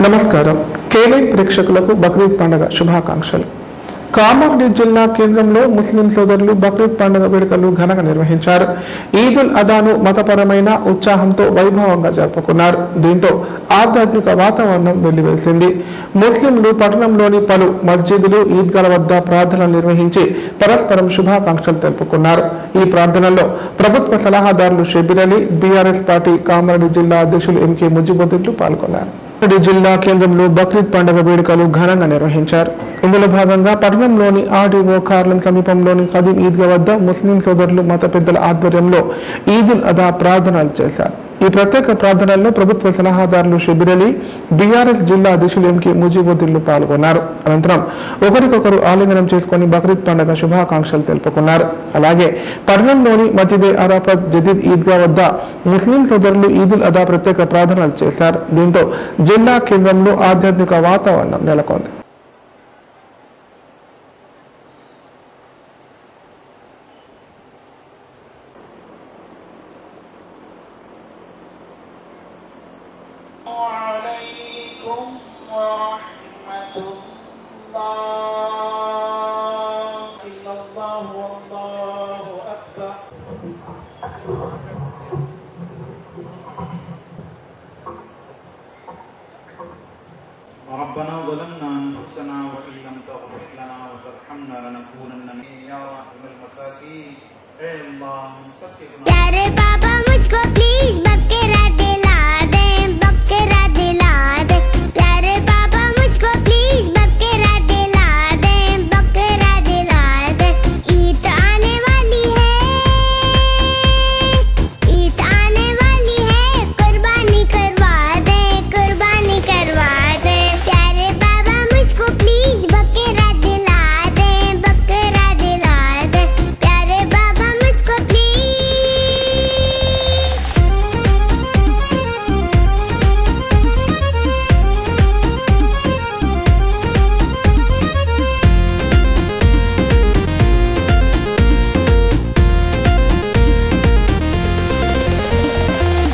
నమస్కారం. కేవైన్ ప్రేక్షకులకు బక్రీద్ పండుగ శుభాకాంక్షలు. కామారెడ్డి జిల్లా కేంద్రంలో ముస్లిం సోదరులు బక్రీద్ పండుగ వేడుకలు ఘనంగా నిర్వహించారు. ఈదుల్ అదాను మతపరమైన ఉత్సాహంతో వైభవంగా జరుపుకున్నారు. దీంతో ఆధ్యాత్మిక వాతావరణం వెల్లివేసింది. ముస్లింలు పట్టణంలోని పలు మస్జిదులు, ఈద్గాల వద్ద ప్రార్థనలు నిర్వహించి పరస్పరం శుభాకాంక్షలు తెలుపుకున్నారు. ఈ ప్రార్థనలో ప్రభుత్వ సలహాదారులు షబీర్ అలీ, బీఆర్ఎస్ పార్టీ కామారెడ్డి జిల్లా అధ్యక్షులు ఎంకే ముజిబుద్దీన్లు పాల్గొన్నారు. జిల్లా కేంద్రంలో బక్రీద్ పండుగ వేడుకలు ఘనంగా నిర్వహించారు. ఇందులో భాగంగా పట్టణంలోని ఆర్డీఓ కార్యాలయం సమీపంలోని ఖదీం ఈద్గా వద్ద ముస్లిం సోదరులు మత పెద్దల ఆధ్వర్యంలో ఈదుల్ అదా ప్రార్థనలు చేశారు. ఈ ప్రత్యేక ప్రార్థనల్లో ప్రభుత్వ సలహాదారులు షబీర్ అలీ, బీఆర్ఎస్ జిల్లా అధ్యక్షులు ఎంకే ముజిబుద్దీన్లు పాల్గొన్నారు. అనంతరం ఒకరికొకరు ఆలింగనం చేసుకుని బక్రీద్ పండుగ శుభాకాంక్షలు తెలుపుకున్నారు. అలాగే పట్టణంలోని మస్జిదే అరాఫత్ జదీద్ ఈద్గా వద్ద ముస్లిం సోదరులు ఈదుల్ అదా ప్రత్యేక ప్రార్థనలు చేశారు. దీంతో జిల్లా కేంద్రంలో ఆధ్యాత్మిక వాతావరణం నెలకొంది. ربنا ظلمنا أنفسنا وإن لم تغفر لنا وترحمنا لنكونن من يا رحم المساكين اے اللہ سچنا प्यारे बाबा मुझको प्लीज बकरा दिला दे, बकरा दिला दे। प्यारे बाबा मुझको प्लीज बकरा दिला दे, बकरा दिला दे। ईद आने वाली है, ईद आने वाली है, कुर्बानी करवा दे, कुर्बानी करवा दे। प्यारे बाबा मुझको प्लीज बकरा दिला दे, बकरा दिला दे। प्यारे बाबा मुझको प्लीज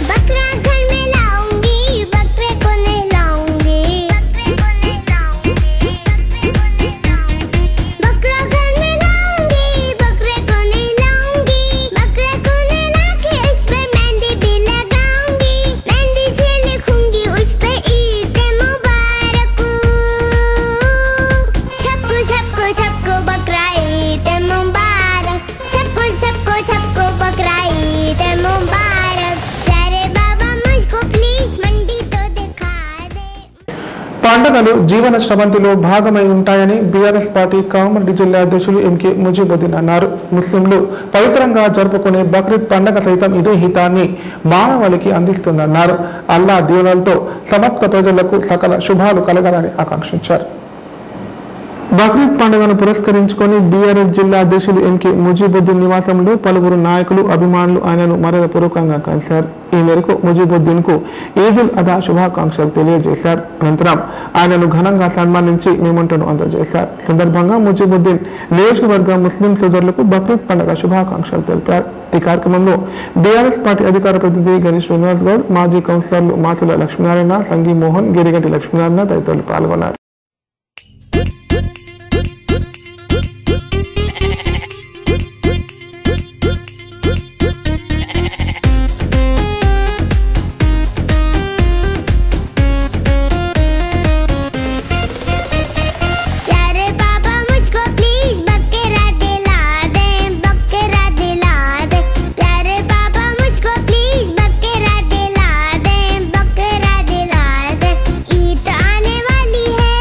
बकरा घर में लाऊंगी, बकरे को नहीं लाऊंगी, बकरा घर में लाऊंगी, बकरे को नहीं लाऊंगी, बकरे को नहीं लाके इस पे मेहंदी भी लगाऊंगी, मेहंदी से लिखूंगी उस पे ईद मुबारक। सबको सबको सबको बकरा ईद मुबारक, सबको सबको सबको बकरा ईद मुबारक। प्यारे बाबा मुझको प्लीज मंडी तो दिखा दे। పండుగలు జీవన స్రవంతిలో భాగమై ఉంటాయని బీఆర్ఎస్ పార్టీ కామారెడ్డి జిల్లా అధ్యక్షులు ఎంకే ముజిబుద్దీన్ అన్నారు. ముస్లింలు పవిత్రంగా జరుపుకునే బక్రీద్ పండుగ సైతం ఇదే హితాన్ని మానవాళికి అందిస్తుందన్నారు. అల్లా దీవెనలతో సమస్త ప్రజలకు సకల శుభాలు కలగాలని ఆకాంక్షించారు. బక్రీద్ పండుగను పురస్కరించుకొని బీఆర్ఎస్ జిల్లా అధ్యక్షులు ఎంకే ముజిబుద్దీన్ నివాసంలో పలువురు నాయకులు, అభిమానులు ఆయనను మర్యాదపూర్వకంగా కలిశారు. ఈ మేరకు ముజిబుద్దీన్ కు ఈదుల్ అదా శుభాకాంక్షలు తెలియజేశారు. అనంతరం ఆయనను ఘనంగా సన్మానించి నిమంత్రణను అందజేశారు. సందర్భంగా ముజిబుద్దీన్ నియోజకవర్గ ముస్లిం సోదరులకు బక్రీద్ పండుగ శుభాకాంక్షలు తెలిపారు. ఈ కార్యక్రమంలో బీఆర్ఎస్ పార్టీ అధికార ప్రతినిధి గణేష్ శ్రీనివాస్ గౌడ్, మాజీ కౌన్సిలర్లు మాసుల లక్ష్మీనారాయణ, సంగీ మోహన్, గిరిగంటి లక్ష్మీనారాయణ తదితరులు పాల్గొన్నారు. प्यारे बाबा मुझको प्लीज बकरा दिला दे, बकरा दिला दे। प्यारे बाबा मुझको प्लीज बकरा दिला दे, बकरा दिला दे। ईद आने वाली है,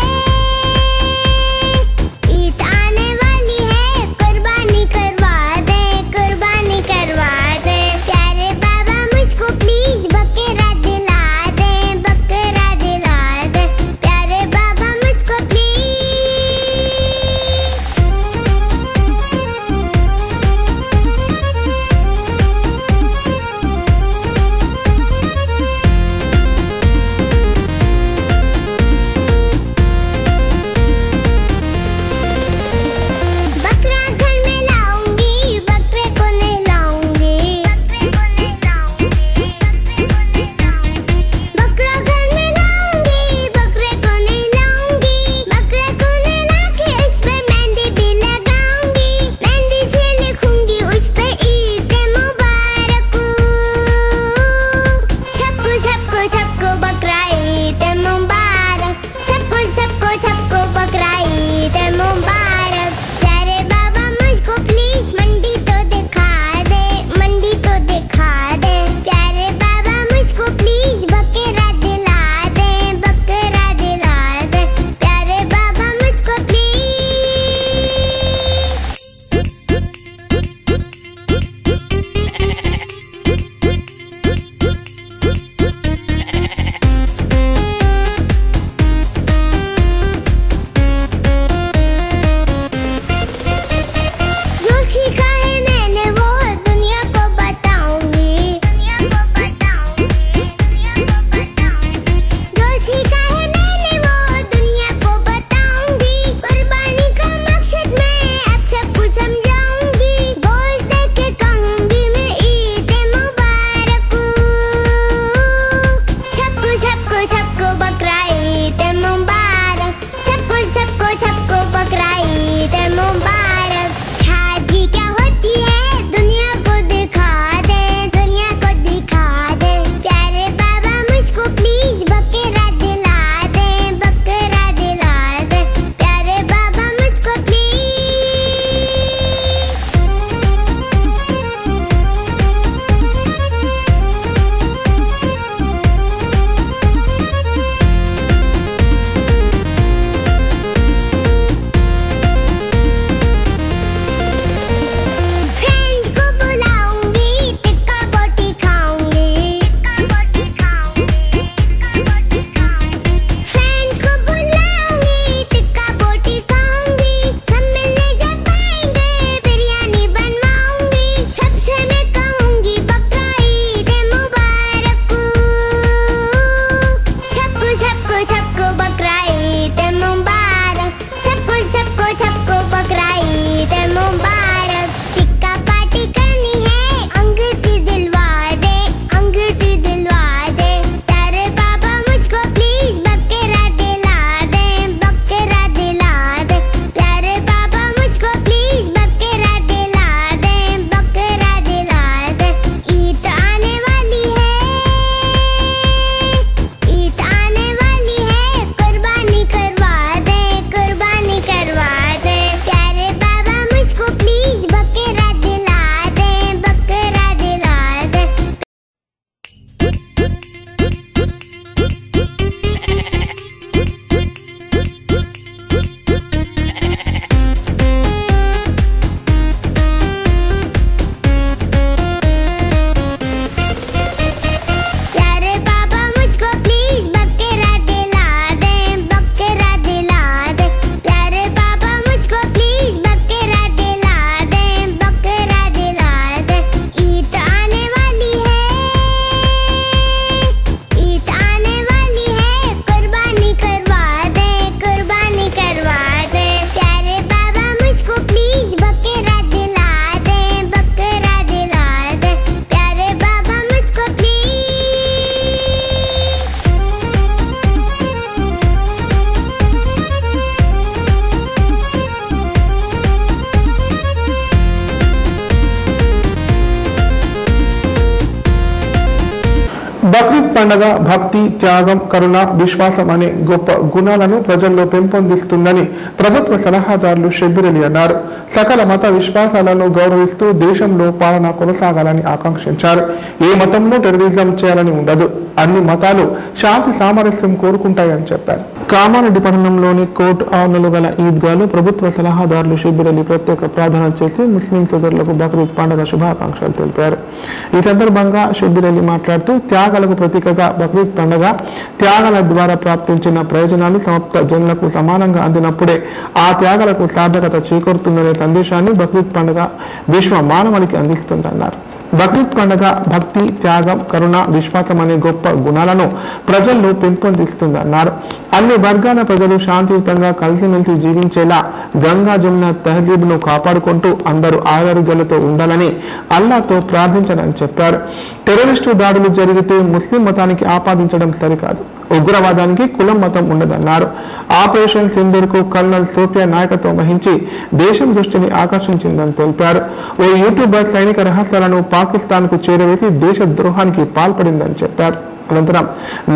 బక్రీద్ పండగ భక్తి, త్యాగం, కరుణ, విశ్వాసం అనే గొప్ప గుణాలను ప్రజల్లో పెంపొందిస్తుందని ప్రభుత్వ సలహాదారులు షబ్బీర్ అలీ అన్నారు. సకల మత విశ్వాసాలను గౌరవిస్తూ దేశంలో పాలన కొనసాగాలని ఆకాంక్షించారు. ఏ మతంలో టెర్రరిజం చేయాలని ఉండదు, అన్ని మతాలు శాంతి సామరస్యం కోరుకుంటాయని చెప్పారు. కామారెడ్డి పట్టణంలోని కోర్టు ఆవరణలో గల ఈద్గాలో ప్రభుత్వ సలహాదారులు షబ్బీర్ అలీ ప్రత్యేక ప్రార్థన చేసి ముస్లిం సోదరులకు బక్రీద్ పండుగ శుభాకాంక్షలు తెలిపారు. ఈ సందర్భంగా షబ్బీర్ అలీ మాట్లాడుతూ త్యాగాలకు ప్రతీకగా బక్రీద్ పండుగ త్యాగాల ద్వారా ప్రాప్తించిన ప్రయోజనాలు సమస్త జనులకు సమానంగా అందినప్పుడే ఆ త్యాగాలకు సార్థకత చేకూరుతుందనే సందేశాన్ని బక్రీద్ పండుగ విశ్వ మానవాళికి అందిస్తుందన్నారు. బక్రీద్ పండుగ భక్తి, త్యాగం, కరుణ, విశ్వాసం అనే గొప్ప గుణాలను ప్రజల్లో పెంపొందిస్తుందన్నారు. అన్ని వర్గాల ప్రజలు శాంతియుతంగా కలిసిమెలిసి జీవించేలా గంగా జమున తహజీబ్ను కాపాడుకుంటూ అందరూ ఆరోగ్యాలతో ఉండాలని అల్లాతో ప్రార్థించాలని చెప్పారు. టెర్రరిస్టు దాడులు జరిగితే ముస్లిం మతానికి ఆపాదించడం సరికాదు, ఉగ్రవాదానికి కులం మతం ఉండదన్నారు. ఆపరేషన్ సింధూర్ కు కల్నల్ సోఫియా నాయకత్వం వహించి దేశం దృష్టిని ఆకర్షించిందని తెలిపారు. ఓ యూట్యూబర్ సైనిక రహస్యాలను పాకిస్తాన్ కు చేరవేసి దేశ ద్రోహానికి పాల్పడిందని చెప్పారు. అనంతరం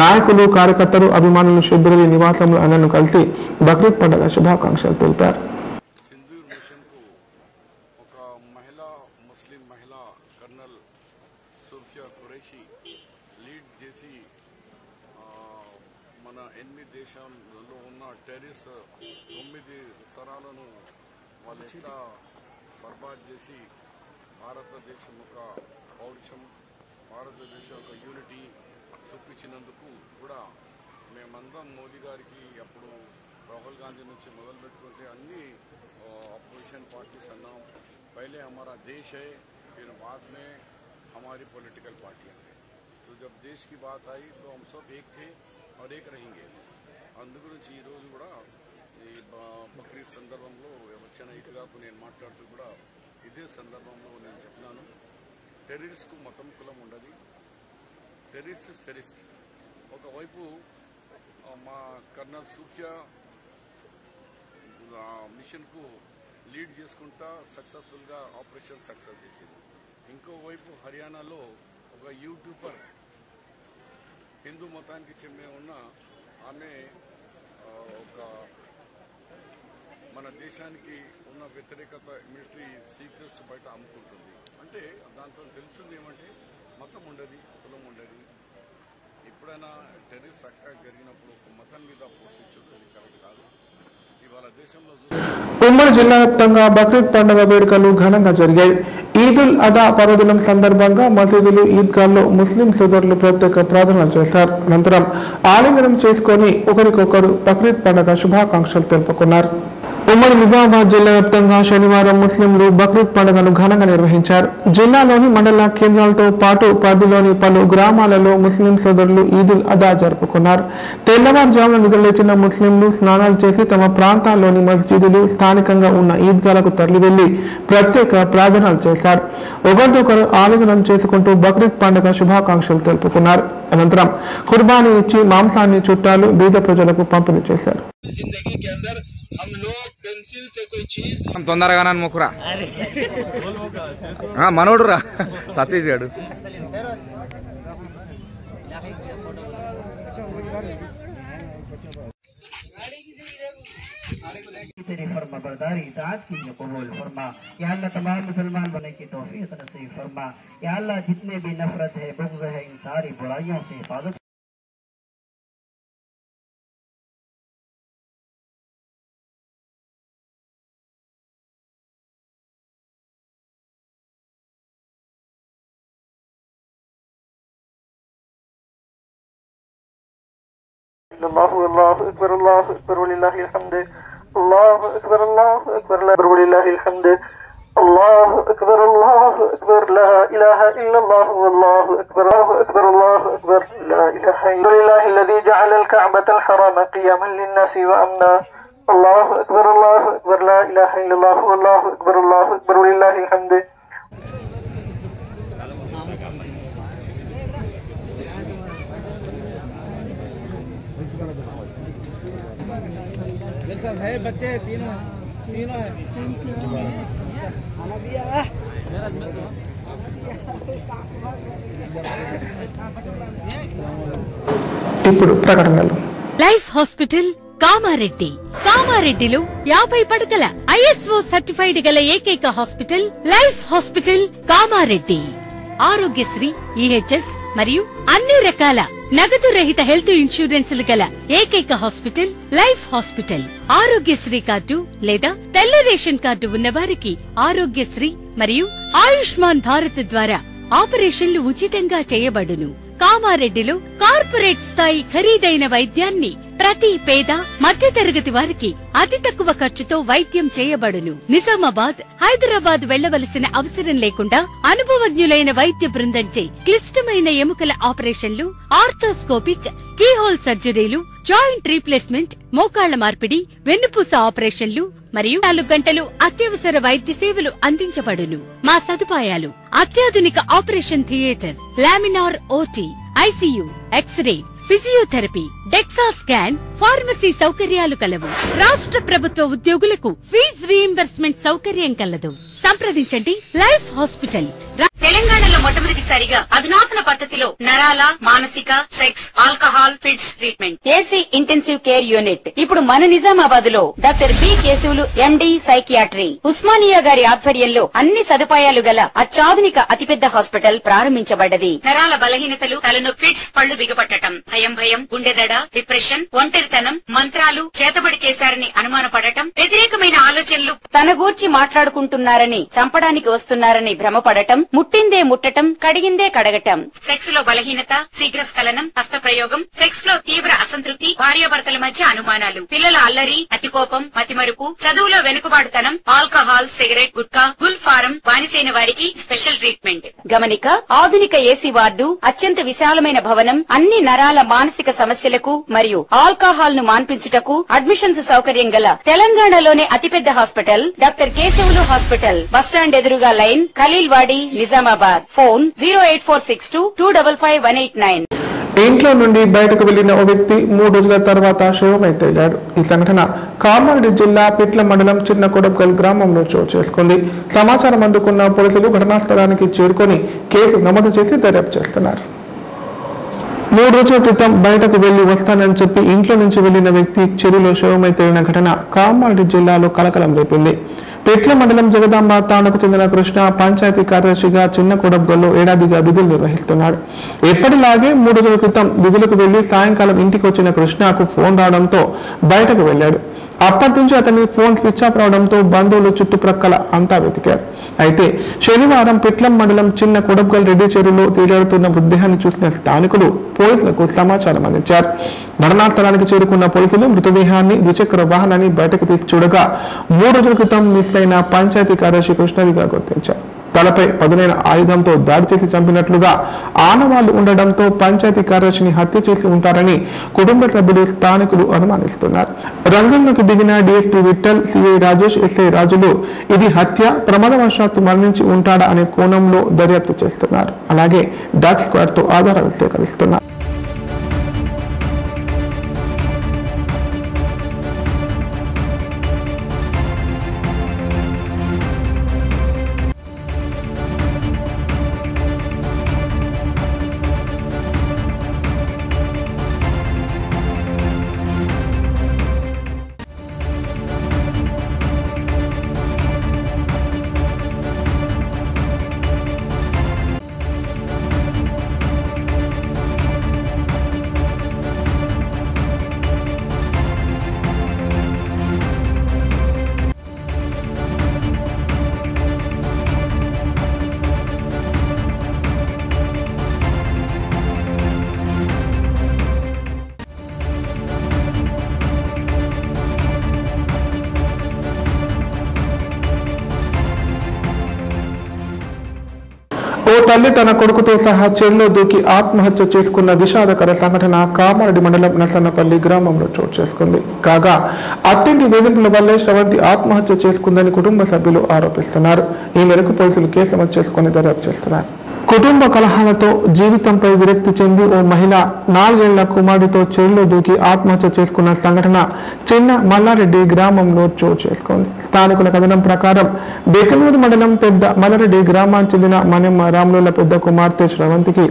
నాయకులు, కార్యకర్తలు, అభిమానులు షబ్బీర్ అలీ నివాసంలో ఆయనను కలిసి బక్రీద్ పండుగ శుభాకాంక్షలు తెలిపారు. మన 8 దేశాలలో ఉన్న టెర్రరిస్ట్ 9 సరాలను వాళ్ళు ఎట్లా బర్బాద్ చేసి భారతదేశం యొక్క పౌరుషం, భారతదేశం యొక్క యూనిటీ చూపించినందుకు కూడా మేమందరం మోదీ గారికి అప్పుడు రాహుల్ గాంధీ నుంచి మొదలు పెట్టుకుంటే అన్ని अपोजिशन पार्टीज अन्ना पहले हमारा देश है, फिर बाद में हमारी पॉलिटिकल पार्टियाँ हैं। तो जब देश की बात आई तो हम सब एक थे और एक रहेंगे। అందుగురించి ఈ రోజు కూడా ఈ బక్రీద్ సందర్భంలో వచ్చిన ఇటుగాకు నేను మాట్లాడుతూ కూడా ఇదే సందర్భంలో నేను చెప్పినాను, టెర్రరిస్ట్కు మతం కులం ఉండదు, టెర్రరిస్ట్ ఒకవైపు మా కర్నల్ సూఫియా మిషన్కు లీడ్ చేసుకుంటా సక్సెస్ఫుల్గా ఆపరేషన్ సక్సెస్ చేసింది. ఇంకోవైపు హర్యానాలో ఒక యూట్యూబర్ హిందూ మతానికి చెందిన ఉన్న ఆమె ఒక మన దేశానికి ఉన్న వ్యతిరేకత మిలిటరీ సీక్రెట్స్ బయట అమ్ముకుంటుంది. అంటే దాంతో తెలుస్తుంది ఏమంటే మతం ఉండదు, కులం ఉండదు. ఎప్పుడైనా టెర్రరిస్ట్ అటాక్ జరిగినప్పుడు ఒక మతం మీద పోషించడం కరెక్ట్ కాదు. ఇవాళ దేశంలో ఉమ్మడి జిల్లా వ్యాప్తంగా బక్రీద్ పండుగ వేడుకలు ఘనంగా జరిగాయి. ఈదుల్ అదా పర్వదినం సందర్భంగా మసీదులు, ఈద్గాల్లో ముస్లిం సోదరులు ప్రత్యేక ప్రార్థనలు చేశారు. అనంతరం ఆలింగనం చేసుకుని ఒకరికొకరు బక్రీద్ పండుగ శుభాకాంక్షలు తెలుపుకున్నారు. ఉమ్మడి నిజామాబాద్ జిల్లా వ్యాప్తంగా శనివారం ముస్లింలు బక్రీద్ పండుగను ఘనంగా నిర్వహించారు. జిల్లాలోని మండల కేంద్రాలతో పాటు పరిధిలోని పలు గ్రామాలలో ముస్లిం సోదరులు ఈదుల్ అదా జరుపుకున్నారు. తెల్లవారుజామున నిద్రలేచిన ముస్లింలు స్నానాలు చేసి తమ ప్రాంతాల్లోని మస్జిదులు, స్థానికంగా ఉన్న ఈద్గాలకు తరలి వెళ్లి ప్రత్యేక ప్రార్థనలు చేశారు. ఒకరికొకరు ఆలింగనం చేసుకుంటూ బక్రీద్ పండుగ శుభాకాంక్షలు తెలుపుకున్నారు. అనంతరం కుర్బానీ ఇచ్చి మాంసాన్ని చుట్టాలు, బీద ప్రజలకు పంపిణీ చేశారు. తొందరగా మొక్కురా మనోడురా సతీష్ గారు. तेरी फरमा बरदारी इताअत कीजिए, कबूल फरमा। या अल्लाह तमाम मुसलमान बनने की तौफीक नसीब फरमा। या अल्लाह जितने भी नफरत है, बुग़्ज़ है, इन सारी बुराइयों से हिफाजत। अल्लाहु अकबर वलिल्लाहिल हम्द। अल्लाहु अकबर वलिल्लाहिल हम्द। अल्लाहु अकबर ला इलाहा इल्लल्लाह वल्लाहु अकबर ला इलाहा इल्लल्लाह الذي جعل الكعبة الحرام قياما للناس وأمنا। अल्लाहु अकबर ला इलाहा इल्लल्लाह वल्लाहु अकबर वलिल्लाहिल हम्द। है बच्चे तीनों है खाना दिया ఇప్పుడు ప్రకటనలు. Life hospital Kamareddy. కామారెడ్డిలో 50 పడకల ISO సర్టిఫైడ్ గల ఏకైక hospital life hospital Kamareddy. Aarogyasri, EHS మరియు అన్ని రకాల నగదు రహిత హెల్త్ ఇన్సూరెన్స్లు గల ఏకైక hospital life hospital. Aarogyasri card లేదా తెల్ల రేషన్ కార్డు ఉన్న వారికి ఆరోగ్యశ్రీ మరియు ఆయుష్మాన్ భారత్ ద్వారా ఆపరేషన్లు ఉచితంగా చేయబడును. కామారెడ్డిలో కార్పొరేట్ స్థాయి ఖరీదైన వైద్యాన్ని ప్రతి పేద మధ్యతరగతి వారికి అతి తక్కువ ఖర్చుతో వైద్యం చేయబడును. నిజామాబాద్, హైదరాబాద్ వెళ్లవలసిన అవసరం లేకుండా అనుభవజ్ఞులైన వైద్య బృందంచే క్లిష్టమైన ఎముకల ఆపరేషన్లు, ఆర్థోస్కోపిక్, కీహోల్ సర్జరీలు, జాయింట్ రీప్లేస్మెంట్, మోకాళ్ల మార్పిడి, వెన్నుపూస ఆపరేషన్లు మరియు 4 గంటలు అత్యవసర వైద్య సేవలు అందించబడును. మా సదుపాయాలు: అత్యాధునిక operation theatre, laminar OT, ICU, x-ray, physiotherapy, DEXA scan, pharmacy సౌకర్యాలు కలవు. రాష్ట్ర ప్రభుత్వ ఉద్యోగులకు ఫీజు రీయింబర్స్మెంట్ సౌకర్యం కలదు. సంప్రదించండి లైఫ్ హాస్పిటల్. తెలంగాణలో మొట్టమొదటిసారిగా అధునాతన పద్ధతిలో నరాల, మానసిక, sex, alcohol, fits treatment, AC intensive care unit ఇప్పుడు మన నిజామాబాద్ లో doctor B Keshavulu MD psychiatry, Osmania గారి ఆధ్వర్యంలో అన్ని సదుపాయాలు గల అత్యాధునిక అతిపెద్ద హాస్పిటల్ ప్రారంభించబడ్డది. నరాల బలహీనతలు, తలనొప్పి, ఫిట్స్, పళ్లు బిగపట్టడం, భయం, గుండెదడ, డిప్రెషన్, ఒంటరితనం, మంత్రాలు చేతబడి చేశారని అనుమానపడటం, వ్యతిరేకమైన ఆలోచనలు, తన గూర్చి మాట్లాడుకుంటున్నారని, చంపడానికి వస్తున్నారని భ్రమపడటం, ముట్టిందే ముట్టటం, కడిగిందే కడగటం, సెక్స్ లో బలహీనత, శీఘ్రస్ఖలనం, హస్తప్రయోగం, సెక్స్ లో తీవ్ర అసంతృప్తి, భార్యాభర్తల మధ్య అనుమానాలు, పిల్లల అల్లరి, అతికోపం, మతిమరుపు, చదువులో వెనుకబాటుతనం, alcohol, cigarette, gutka, Gul form బానిసైన వారికి స్పెషల్ ట్రీట్మెంట్. గమనిక: ఆధునిక ఏసీ వార్డు, అత్యంత విశాలమైన భవనం, అన్ని నరాల మానసిక సమస్యలకు మరియు ఆల్కహాల్ ను మాన్పించుటకు అడ్మిషన్స్ సౌకర్యం గల తెలంగాణలోనే అతిపెద్ద hospital doctor Keshavulu hospital. Bus stand ఎదురుగా లైన్, ఖలీల్వాడి, నిజామాబాద్. ఫోన్ 08462255189. ఇంట్లో నుండి బయటకు వెళ్లిన ఓ వ్యక్తి 3 రోజుల తర్వాత శవమై తేలాడు. ఈ సంఘటన కామారెడ్డి జిల్లా పిట్ల మండలం చిన్న కొడబ్గల్ గ్రామంలో చోటు చేసుకుంది. సమాచారం అందుకున్న పోలీసులు ఘటనా స్థలానికి చేరుకొని కేసు నమోదు చేసి దర్యాప్తు చేస్తున్నారు. 3 రోజుల క్రితం బయటకు వెళ్లి వస్తానని చెప్పి ఇంట్లో నుంచి వెళ్లిన వ్యక్తి చెరువులో శవమై తేలిన ఘటన కామారెడ్డి జిల్లాలో కలకలం రేపింది. పిట్ల మండలం జగదాంబ తాండకు చెందిన కృష్ణ పంచాయతీ కార్యదర్శిగా చిన్న కొడబ్గల్లో ఏడాదిగా విధులు నిర్వహిస్తున్నాడు. ఎప్పటిలాగే 3 రోజుల క్రితం విధులకు వెళ్లి సాయంకాలం ఇంటికి వచ్చిన కృష్ణకు ఫోన్ రావడంతో బయటకు వెళ్లాడు. అప్పటి నుంచి అతని ఫోన్ స్విచ్ ఆఫ్ రావడంతో బంధువులు చుట్టుప్రక్కల అంతా వెతికారు. అయితే శనివారం పిట్లం మండలం చిన్న కొడబ్గల్ రెడ్డి చెరువులో తేలాడుతున్న మృతదేహాన్ని చూసిన స్థానికులు పోలీసులకు సమాచారం అందించారు. ఘటనా స్థలానికి చేరుకున్న పోలీసులు మృతదేహాన్ని ద్విచక్ర వాహనాన్ని బయటకు తీసి చూడగా 3 రోజుల క్రితం మిస్ అయిన పంచాయతీ కార్యదర్శి కృష్ణదిగా గుర్తించారు. తలపై పదునైన ఆయుధంతో దాడి చేసి చంపినట్లుగా ఆనవాళ్లు ఉండడంతో పంచాయతీ కార్యదర్శిని హత్య చేసి ఉంటారని కుటుంబ సభ్యులు, స్థానికులు అనుమానిస్తున్నారు. రంగంలోకి దిగిన DSP Vithal, CI Rajesh, SI రాజులు ఇది హత్య, ప్రమాదవశాత్తు మరణించి ఉంటాడా అనే కోణంలో దర్యాప్తు చేస్తున్నారు. అలాగే డాగ్ స్క్వాడ్ తో ఆధారాలు సేకరిస్తున్నారు. ఓ తల్లి తన కొడుకుతో సహా చెరువులో దూకి ఆత్మహత్య చేసుకున్న విషాదకర సంఘటన కామారెడ్డి మండలం నర్సన్నపల్లి గ్రామంలో చోటు చేసుకుంది. కాగా అత్తింటి వేధింపుల వల్లే శ్రవంతి ఆత్మహత్య చేసుకుందని కుటుంబ సభ్యులు ఆరోపిస్తున్నారు. ఈ మేరకు పోలీసులు కేసు నమోదు చేసుకుని దర్యాప్తు చేస్తున్నారు. కుటుంబ కలహాలతో జీవితంపై విరక్తి చెంది ఓ మహిళ 4 ఏళ్ల కుమారుడితో చెరువులో దూకి ఆత్మహత్య చేసుకున్న సంఘటన చిన్న మల్లారెడ్డి గ్రామంలో చోటు చేసుకుంది. స్థానికుల కథనం ప్రకారం బెకనూరు మండలం పెద్ద మల్లారెడ్డి గ్రామానికి చెందిన మనెమ్మ రాముల పెద్ద కుమార్తె శ్రవంతికి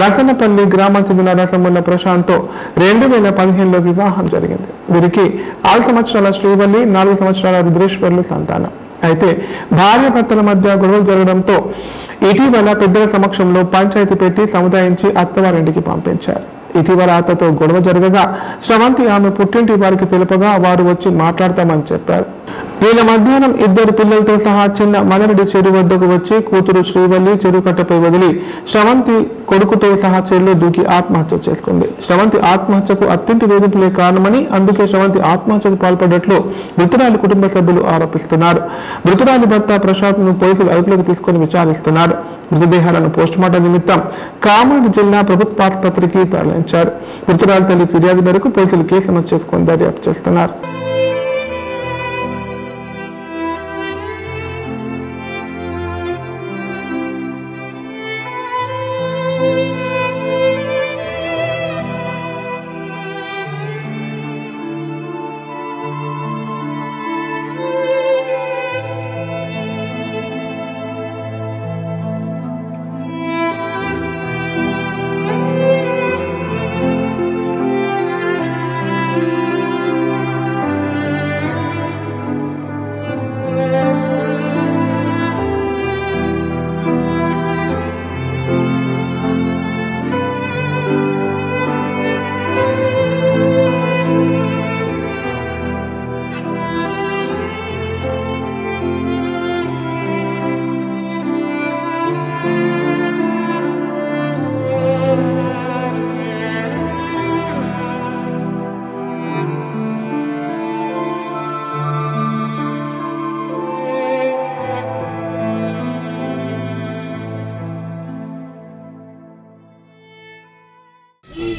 నర్సన్నపల్లి గ్రామానికి చెందిన రసముల్ల ప్రశాంత్తో 2015లో వివాహం జరిగింది. వీరికి 6 సంవత్సరాల శ్రీవల్లి, 4 సంవత్సరాల రుద్రేశ్వర్లు సంతానం. అయితే భార్యాభర్తల మధ్య గొడవలు జరగడంతో ఇటీవల పెద్దల సమక్షంలో పంచాయతీ పెట్టి సముదాయించి అత్తవారింటికి పంపించారు. ఇటీవల అత్తతో గొడవ జరగగా శ్రవంతి ఆమె పుట్టింటి వారికి తెలుపగా వారు వచ్చి మాట్లాడతామని చెప్పారు. ఈయన మధ్యాహ్నం 2 పిల్లలతో సహా చిన్న మలరెడ్డి చెరువు వద్దకు వచ్చి కూతురు శ్రీవల్లి చెరువు కట్టపై వదిలి శ్రవంతి కొడుకుతో సహా చెరువులో దూకి ఆత్మహత్య చేసుకుంది. శ్రవంతి ఆత్మహత్యకు అత్యంత వేధింపులే కారణమని, అందుకే శ్రవంతి ఆత్మహత్యకు పాల్పడ్డట్లు మృతురాలి కుటుంబ సభ్యులు ఆరోపిస్తున్నారు. మృతురాలి భర్త ప్రశాంత్ ను పోలీసులు అదుపులోకి తీసుకుని విచారిస్తున్నారు. మృతదేహాలను పోస్టుమార్టం నిమిత్తం కామారెడ్డి జిల్లా ప్రభుత్వ ఆసుపత్రికి తరలించారు. మృతురాలి తల్లి ఫిర్యాదు మేరకు పోలీసులు కేసు నమోదు చేసుకుని దర్యాప్తు చేస్తున్నారు.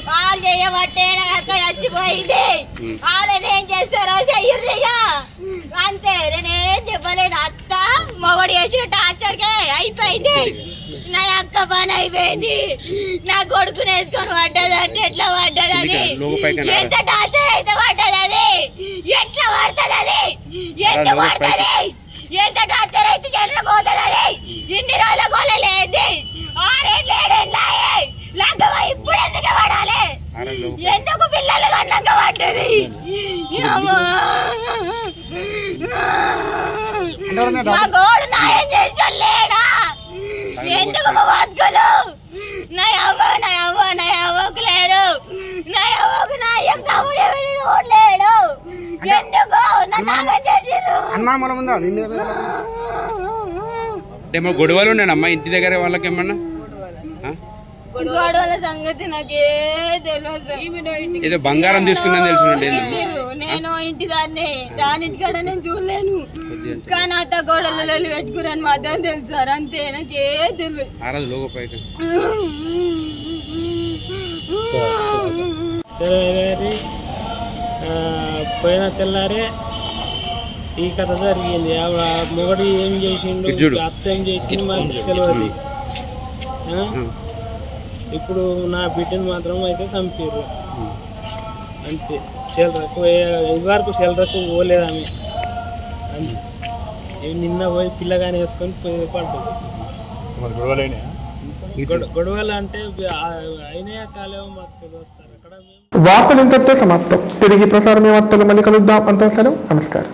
వాళ్ళు చేయబట్టే నాకు చచ్చిపోయింది. వాళ్ళని ఏం చేస్తారో చెయ్యుర్రిగా అంతే. నేనేం చెప్పలేను. అత్త మొగడు చేసిన టార్చర్కే అయిపోయింది. నా అక్క పని అయిపోయింది. నా కొడుకుని వేసుకొని పడ్డదంటే ఎట్లా పడ్డది అది? ఎంత టార్చర్ అయితే పడ్డది అది? ఎట్లా పడుతుంది అది? ఎంత పడుతుంది? ఎంత టార్చర్ అయితే జల్లు పోతుంది అది? ఇన్ని రోజుల కొలలేదు 6 ఏళ్ళు 7 ఏళ్ళు లగ్గమ ఇప్పుడు ఎందుకు పడాలి? ఎందుకు పిల్లలు కన్నాక పడ్డది? నా గోడు నాయం చేసాను లేడా? ఎందుకు బతుకులు? నా అవ్వకు లేరు. నా అవ్వకు నా అయ్యకు తమ్ముడు లేడు. ఎందుకు నన్ను చేసిర్రు? గొడవలు ఉన్నాయమ్మా ఇంటి దగ్గర వాళ్ళకేమన్నా? గొడవల సంగతి నాకే తెలియదు. ఏదో బంగారం తీసుకున్నాను తెలుసు. నేను ఇంటి దానింటికాడ నేను చూడలేను. కానీ అంత గొడవలు పెట్టుకున్నాను మాత్రం తెలుసు సార్. అంతే నాకే తెలియదు. పోయిన తెల్లారే ఈ కథ జరిగింది. మొగడు ఏం చేసిండు, అత్త ఏం చేసిండు మనకి తెలియదు. ఇప్పుడు నా బిడ్డను మాత్రం అయితే చంపారు అంతే. చెల్లరకు ఇదివరకు చెల్లరకు పోలేదు ఆమె. నిన్న పోయి పిల్లగాని వేసుకొని పడుతుంది. గొడవలు అంటే అయినా కాలేమో మాకు తెలియదు సార్. అక్కడ వార్తలు ఇంతటితో సమాప్తం. తిరిగి ప్రసారం వార్తలు మళ్ళీ కలుద్దాం. అంతా సెలవు. నమస్కారం.